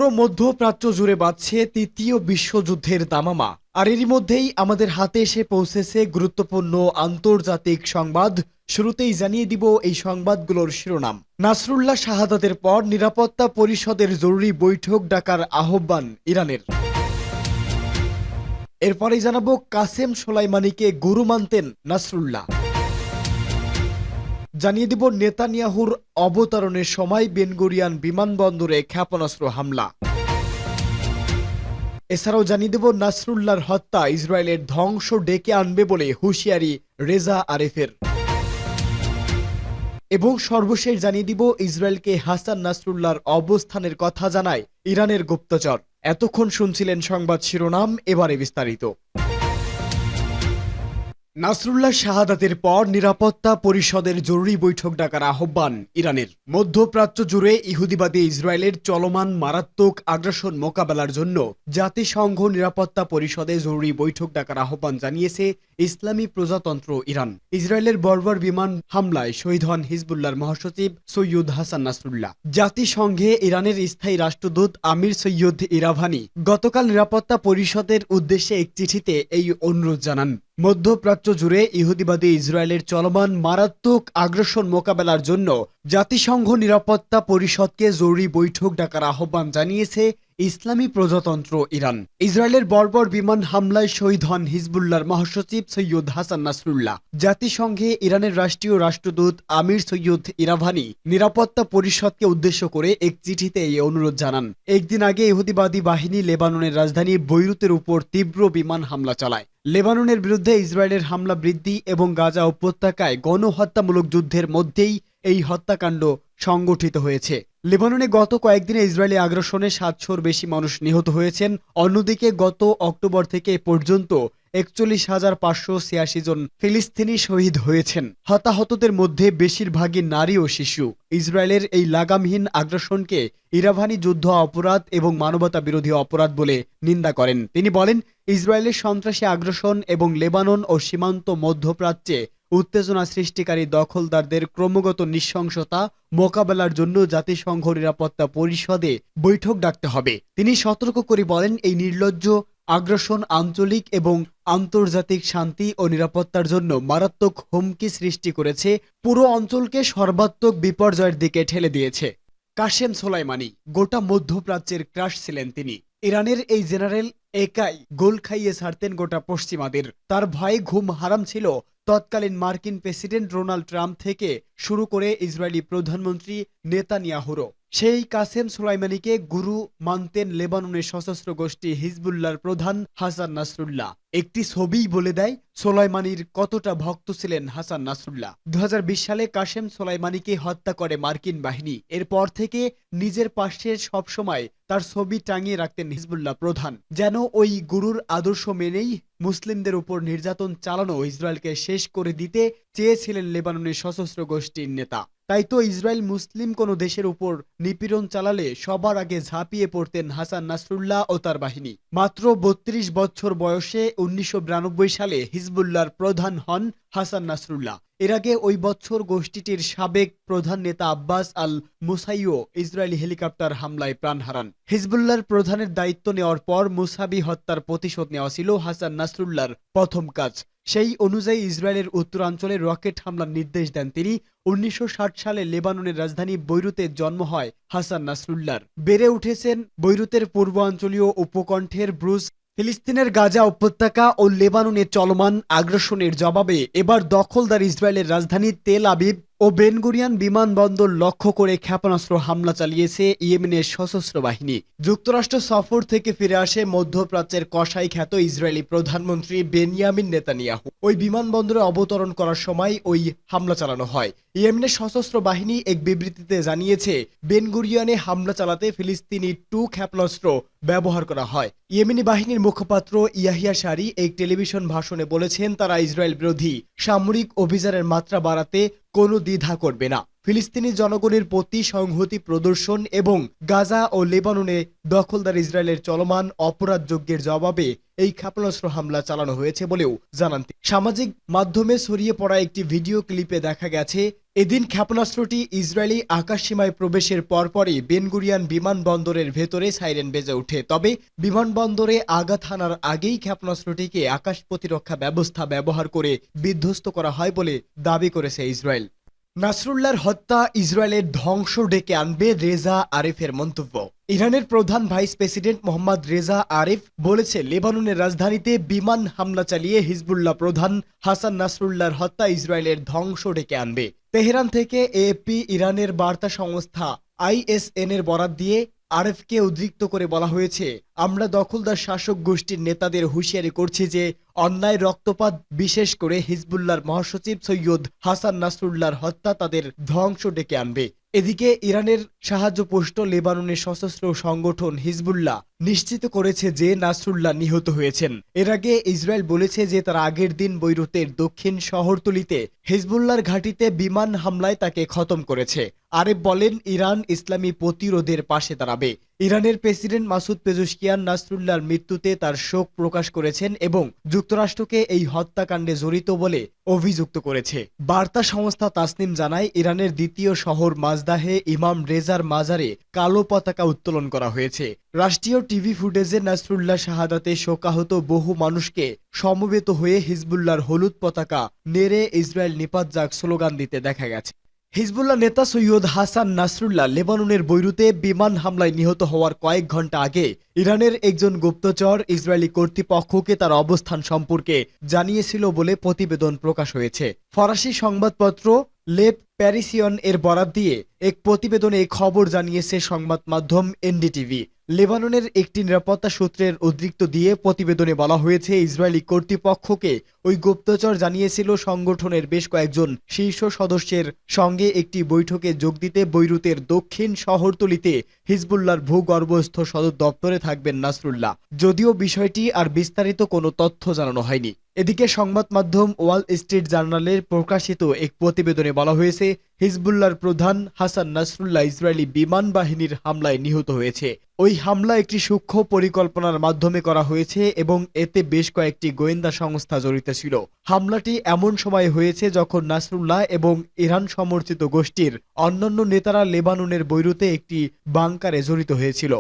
পুরো মধ্যপ্রাচ্য জুড়ে বাজছে তৃতীয় বিশ্বযুদ্ধের দামামা। আর এরই মধ্যেই আমাদের হাতে এসে পৌঁছেছে গুরুত্বপূর্ণ আন্তর্জাতিক সংবাদ। শুরুতেই জানিয়ে দিব এই সংবাদগুলোর শিরোনাম। নাসরুল্লাহ শাহাদাতের পর নিরাপত্তা পরিষদের জরুরি বৈঠক ডাকার আহ্বান ইরানের। এরপরেই জানাবো কাসেম সোলাইমানিকে গুরু মানতেন নাসরুল্লাহ। জানিয়ে দিব নেতানিয়াহুর অবতরণের সময় বেনগুরিয়ান বিমানবন্দরে ক্ষেপণাস্ত্র হামলা। এছাড়াও জানিয়ে দেব নাসরুল্লাহর হত্যা ইসরায়েলের ধ্বংস ডেকে আনবে বলে হুঁশিয়ারি রেজা আরেফের। এবং সর্বশেষ জানিয়ে দিব ইসরায়েলকে হাসান নাসরুল্লাহর অবস্থানের কথা জানায় ইরানের গুপ্তচর। এতক্ষণ শুনছিলেন সংবাদ শিরোনাম, এবারে বিস্তারিত। নাসরুল্লাহ শাহাদাতের পর নিরাপত্তা পরিষদের জরুরি বৈঠক ডাকার আহ্বান ইরানের। মধ্যপ্রাচ্য জুড়ে ইহুদিবাদী ইসরায়েলের চলমান মারাত্মক আগ্রাসন মোকাবেলার জন্য জাতিসংঘ নিরাপত্তা পরিষদে জরুরি বৈঠক ডাকার আহ্বান জানিয়েছে ইসলামী প্রজাতন্ত্র ইরান। ইসরায়েলের বর্বর বিমান হামলায় শহীদ হন হিজবুল্লাহর মহাসচিব সৈয়দ হাসান নাসরুল্লাহ। জাতিসংঘে ইরানের স্থায়ী রাষ্ট্রদূত আমির সৈয়দ ইরাভানি গতকাল নিরাপত্তা পরিষদের উদ্দেশ্যে এক চিঠিতে এই অনুরোধ জানান। মধ্যপ্রাচ্য জুড়ে ইহুদিবাদী ইসরায়েলের চলমান মারাত্মক আগ্রাসন মোকাবেলার জন্য জাতিসংঘ নিরাপত্তা পরিষদকে জরুরি বৈঠক ডাকার আহ্বান জানিয়েছে ইসলামী প্রজাতন্ত্র ইরান। ইসরায়েলের বর্বর বিমান হামলায় শহীদ হন হিজবুল্লাহর মহাসচিব সৈয়দ হাসান নাসরুল্লাহ। জাতিসংঘে ইরানের রাষ্ট্রীয় রাষ্ট্রদূত আমির সৈয়দ ইরাভানি নিরাপত্তা পরিষদকে উদ্দেশ্য করে এক চিঠিতে এই অনুরোধ জানান। একদিন আগে ইহুদিবাদী বাহিনী লেবাননের রাজধানী বৈরুতের উপর তীব্র বিমান হামলা চালায়। লেবাননের বিরুদ্ধে ইসরায়েলের হামলা বৃদ্ধি এবং গাজা উপত্যকায় গণহত্যামূলক যুদ্ধের মধ্যেই এই হত্যাকাণ্ড সংগঠিত হয়েছে। লেবাননে গত কয়েকদিনে ইসরায়েলি আগ্রাসনে ৭০০-র বেশি মানুষ নিহত হয়েছেন। অন্যদিকে গত অক্টোবর থেকে পর্যন্ত ৪১,৫৮৬ জন ফিলিস্তিনি শহীদ হয়েছেন। হতাহতদের মধ্যে বেশিরভাগই নারী ও শিশু। ইসরায়েলের এই লাগামহীন আগ্রাসনকে ইরাভানি যুদ্ধ অপরাধ এবং মানবতা বিরোধী অপরাধ বলে নিন্দা করেন। তিনি বলেন, ইসরায়েলের সন্ত্রাসী আগ্রাসন এবং লেবানন ও সীমান্ত মধ্যপ্রাচ্যে উত্তেজনা সৃষ্টিকারী দখলদারদের ক্রমাগত নৃশংসতা মোকাবেলার জন্য জাতিসংঘ নিরাপত্তা পরিষদে বৈঠক ডাকতে হবে। তিনি সতর্ক করে বলেন, এই নির্লজ্জ আগ্রাসন আঞ্চলিক এবং আন্তর্জাতিক শান্তি ও নিরাপত্তার জন্য মারাত্মক হুমকি সৃষ্টি করেছে, পুরো অঞ্চলকে সর্বাত্মক বিপর্যয়ের দিকে ঠেলে দিয়েছে। কাসেম সোলাইমানি গোটা মধ্যপ্রাচ্যের ক্রাশ ছিলেন তিনি। ইরানের এই জেনারেল একাই গোল খাইয়ে ছাড়তেন গোটা পশ্চিমাদের। তার ভয়ে ঘুম হারাম ছিল তৎকালীন মার্কিন প্রেসিডেন্ট ডোনাল্ড ট্রাম্প থেকে শুরু করে ইসরায়েলি প্রধানমন্ত্রী নেতানিয়াহুরও। সেই কাসেম সোলাইমানিকে গুরু মানতেন লেবাননের সশস্ত্র গোষ্ঠী হিজবুল্লাহর প্রধান হাসান নাসরুল্লাহ। একটি ছবিই বলে দেয় সোলাইমানির কতটা ভক্ত ছিলেন হাসান নাসরুল্লাহ। ২০২০ সালে কাসেম সোলাইমানিকে হত্যা করে মার্কিন বাহিনী। এরপর থেকে নিজের পাশে সবসময় তার ছবি টাঙিয়ে রাখতেন হিজবুল্লাহ প্রধান। যেন ওই গুরুর আদর্শ মেনেই মুসলিমদের উপর নির্যাতন চালানো ইসরায়েলকে শেষ করে দিতে চেয়েছিলেন লেবাননের সশস্ত্র গোষ্ঠীর নেতা। তাই তো ইসরায়েল মুসলিম কোনো দেশের উপর নিপীড়ন চালালে সবার আগে ঝাঁপিয়ে পড়তেন হাসান নাসরুল্লাহ ও তার বাহিনী। মাত্র ৩২ বছর বয়সে ১৯৯২ সালে হিজবুল্লাহর প্রধান হন হাসান নাসরুল্লাহ। এর আগে ওই বছর গোষ্ঠীটির সাবেক প্রধান নেতা আব্বাস আল মুসাইও ইসরায়েলি হেলিকপ্টার হামলায় প্রাণ হারান। হিজবুল্লাহর প্রধানের দায়িত্ব নেওয়ার পর মুসাবি হত্যার প্রতিশোধ নেওয়া ছিল হাসান নাসরুল্লাহর প্রথম কাজ। সেই অনুযায়ী ইসরায়েলের উত্তরাঞ্চলে রকেট হামলার নির্দেশ দেন তিনি। ১৯৬০ সালে লেবাননের রাজধানী বৈরুতে জন্ম হয় হাসান নাসরুল্লাহর। বেড়ে উঠেছেন বৈরুতের পূর্বাঞ্চলীয় উপকণ্ঠের ব্রুজ। ফিলিস্তিনের গাজা উপত্যকা ও লেবাননের চলমান আগ্রাসনের জবাবে এবার দখলদার ইসরায়েলের রাজধানী তেল আবিব ও বেনগুরিয়ান বিমানবন্দর লক্ষ্য করে ক্ষেপণাস্ত্র হামলা চালিয়েছে ইয়েমেনের সশস্ত্র বাহিনী। যুক্তরাষ্ট্র সফর থেকে ফিরে আসে মধ্যপ্রাচ্যের কসাই খ্যাত ইসরায়েলি প্রধানমন্ত্রী বেনিয়ামিন নেতানিয়াহু। ওই বিমানবন্দরে অবতরণ করার সময় ওই হামলা চালানো হয়। ইয়েমেনের সশস্ত্র বাহিনী এক বিবৃতিতে জানিয়েছে, বেনগুরিয়ানে হামলা চালাতে ফিলিস্তিনি 2 ক্ষেপণাস্ত্র ব্যবহার করা হয়। ইয়েমেনি বাহিনীর মুখপাত্র ইয়াহিয়া সারি এক টেলিভিশন ভাষণে বলেছেন, তারা ইসরায়েল বিরোধী সামরিক অভিযানের মাত্রা বাড়াতে কোনো দ্বিধা করবে না। ফিলিস্তিনি জনগণের প্রতি সংহতি প্রদর্শন এবং গাজা ও লেবাননে দখলদার ইসরায়েলের চলমান অপরাধ যজ্ঞের জবাবে এই ক্ষেপণাস্ত্র হামলা চালানো হয়েছে বলেও জানান। সামাজিক মাধ্যমে ছড়িয়ে পড়া একটি ভিডিও ক্লিপে দেখা গেছে এদিন ক্ষেপণাস্ত্রটি ইসরায়েলি আকাশসীমায় প্রবেশের পরপরই বেন গুরিয়ন বিমানবন্দরের ভেতরে সাইরেন বেজে ওঠে। তবে বিমানবন্দরে আঘাত হানার আগেই ক্ষেপণাস্ত্রটিকে আকাশ প্রতিরক্ষা ব্যবস্থা ব্যবহার করে বিধ্বস্ত করা হয় বলে দাবি করেছে ইসরায়েল। নাসরুল্লাহর হত্যা ইসরায়েলের ধ্বংস ডেকে আনবে, রেজা আরিফের মন্তব্য। ইরানের প্রধান ভাইস প্রেসিডেন্ট মোহাম্মদ রেজা আরিফ বলেছে, লেবাননের রাজধানীতে বিমান হামলা চালিয়ে হিজবুল্লাহ প্রধান হাসান নাসরুল্লাহর হত্যা ইসরায়েলের ধ্বংস ডেকে আনবে। তেহরান থেকে এএপি ইরানের বার্তা সংস্থা আইএসএন এর বরাত দিয়ে আরএফকে উদ্রিক্ত করে বলা হয়েছে, আমরা দখলদার শাসক গোষ্ঠীর নেতাদের হুঁশিয়ারি করছি যে অন্যায় রক্তপাত, বিশেষ করে হিজবুল্লাহর মহাসচিব সৈয়দ হাসান নাসরুল্লাহর হত্যা তাদের ধ্বংস ডেকে আনবে। এদিকে ইরানের সাহায্যপুষ্ট লেবাননের সশস্ত্র সংগঠন হিজবুল্লাহ নিশ্চিত করেছে যে নাসরুল্লাহ নিহত হয়েছেন। এর আগে ইসরায়েল বলেছে যে তারা আগের দিন বৈরুতের দক্ষিণ শহরতলিতে হিজবুল্লাহর ঘাঁটিতে বিমান হামলায় তাকে খতম করেছে। আরেফ বলেন, ইরান ইসলামী প্রতিরোধের পাশে দাঁড়াবে। ইরানের প্রেসিডেন্ট মাসুদ পেজেশকিয়ান নাসরুল্লাহর মৃত্যুতে তার শোক প্রকাশ করেছেন এবং যুক্তরাষ্ট্রকে এই হত্যাকাণ্ডে জড়িত বলে অভিযুক্ত করেছে। বার্তা সংস্থা তাসনিম জানায়, ইরানের দ্বিতীয় শহর মাজদাহে ইমাম রেজার মাজারে কালো পতাকা উত্তোলন করা হয়েছে। রাষ্ট্রীয় টিভি ফুটেজে নাসরুল্লাহ শাহাদাতে শোকাহত বহু মানুষকে সমবেত হয়ে হিজবুল্লাহর হলুদ পতাকা নেড়ে ইসরায়েল নিপাত যাক স্লোগান দিতে দেখা গেছে। হিজবুল্লাহ নেতা সৈয়দ হাসান নাসরুল্লাহ লেবাননের বৈরুতে বিমান হামলায় নিহত হওয়ার কয়েক ঘন্টা আগে ইরানের একজন গুপ্তচর ইসরায়েলি কর্তৃপক্ষকে তার অবস্থান সম্পর্কে জানিয়েছিল বলে প্রতিবেদন প্রকাশ হয়েছে। ফরাসি সংবাদপত্র লে প্যারিসিয়ন এর বরাত দিয়ে এক প্রতিবেদনে এই খবর জানিয়েছে সংবাদ মাধ্যম এনডিটিভি। লেবাননের একটি নিরাপত্তা সূত্রের উদ্ধৃত দিয়ে প্রতিবেদনে বলা হয়েছে, ইসরায়েলি কর্তৃপক্ষকে ওই গুপ্তচর জানিয়েছিল সংগঠনের বেশ কয়েকজন শীর্ষ সদস্যের সঙ্গে একটি বৈঠকে যোগ দিতে বৈরুতের দক্ষিণ শহরতলিতে হিজবুল্লাহর ভূগর্ভস্থ সদর দপ্তরে থাকবেন নাসরুল্লাহ। যদিও বিষয়টি আর বিস্তারিত কোনো তথ্য জানানো হয়নি। এদিকে সংবাদ মাধ্যম ওয়াল স্ট্রিট জার্নালের প্রকাশিত এক প্রতিবেদনে বলা হয়েছে, হিজবুল্লাহর প্রধান হাসান নাসরুল্লাহ ইসরায়েলি বিমান বাহিনীর হামলায় নিহত হয়েছে। ওই হামলা একটি সূক্ষ্ম পরিকল্পনার মাধ্যমে করা হয়েছে এবং এতে বেশ কয়েকটি গোয়েন্দা সংস্থা জড়িত ছিল। হামলাটি এমন সময় হয়েছে যখন নাসরুল্লাহ এবং ইরান সমর্থিত গোষ্ঠীর অন্যান্য নেতারা লেবাননের বৈরুতে একটি বাংকারে জড়িত হয়েছিল।